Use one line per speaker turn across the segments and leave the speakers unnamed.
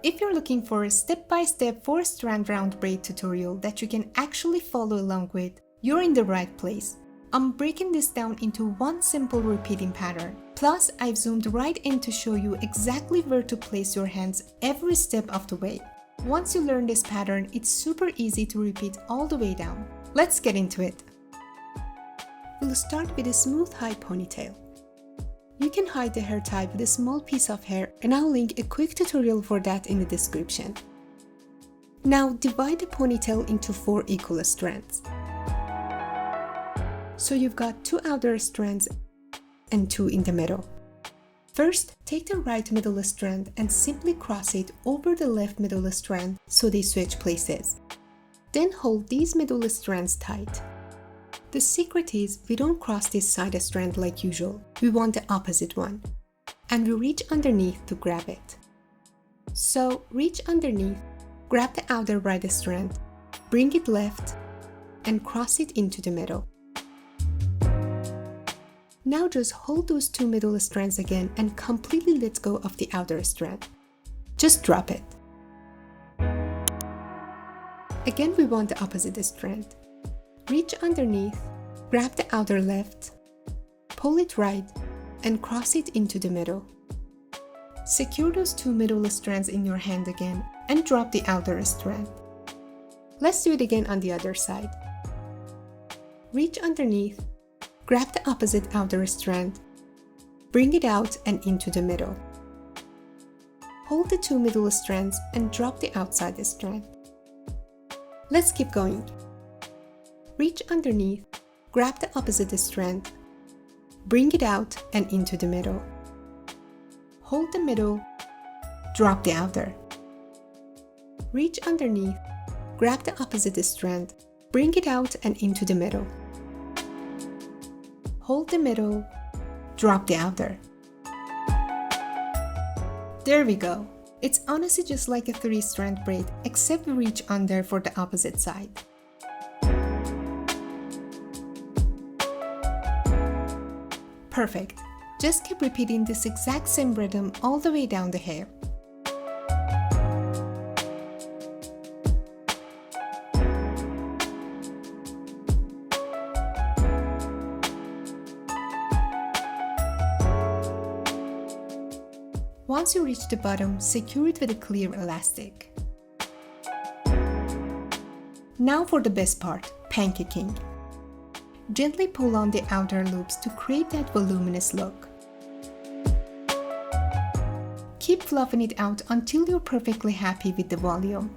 If you're looking for a step-by-step 4-strand round braid tutorial that you can actually follow along with, you're in the right place. I'm breaking this down into one simple repeating pattern. Plus, I've zoomed right in to show you exactly where to place your hands every step of the way. Once you learn this pattern, it's super easy to repeat all the way down. Let's get into it. We'll start with a smooth high ponytail. You can hide the hair tie with a small piece of hair, and I'll link a quick tutorial for that in the description. Now divide the ponytail into 4 equal strands. So you've got 2 outer strands and 2 in the middle. First, take the right middle strand and simply cross it over the left middle strand so they switch places. Then hold these middle strands tight. The secret is we don't cross this side strand like usual, we want the opposite one. And we reach underneath to grab it. So reach underneath, grab the outer right strand, bring it left, and cross it into the middle. Now just hold those 2 middle strands again and completely let go of the outer strand. Just drop it. Again, we want the opposite strand. Reach underneath, grab the outer left, pull it right, and cross it into the middle. Secure those 2 middle strands in your hand again and drop the outer strand. Let's do it again on the other side. Reach underneath, grab the opposite outer strand, bring it out and into the middle. Hold the 2 middle strands and drop the outside strand. Let's keep going. Reach underneath, grab the opposite strand, bring it out and into the middle. Hold the middle, drop the outer. Reach underneath, grab the opposite strand, bring it out and into the middle. Hold the middle, drop the outer. There we go. It's honestly just like a 3-strand braid, except we reach under for the opposite side. Perfect. Just keep repeating this exact same rhythm all the way down the hair. Once you reach the bottom, secure it with a clear elastic. Now for the best part, pancaking. Gently pull on the outer loops to create that voluminous look. Keep fluffing it out until you're perfectly happy with the volume.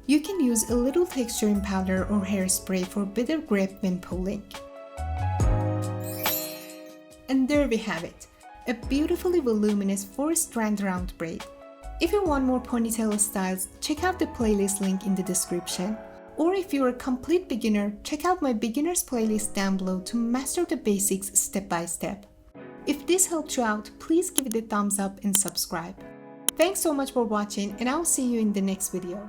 You can use a little texturing powder or hairspray for better grip when pulling. And there we have it, a beautifully voluminous 4-strand round braid. If you want more ponytail styles, check out the playlist link in the description. Or if you're a complete beginner, check out my beginners playlist down below to master the basics step by step. If this helped you out, please give it a thumbs up and subscribe. Thanks so much for watching, and I'll see you in the next video.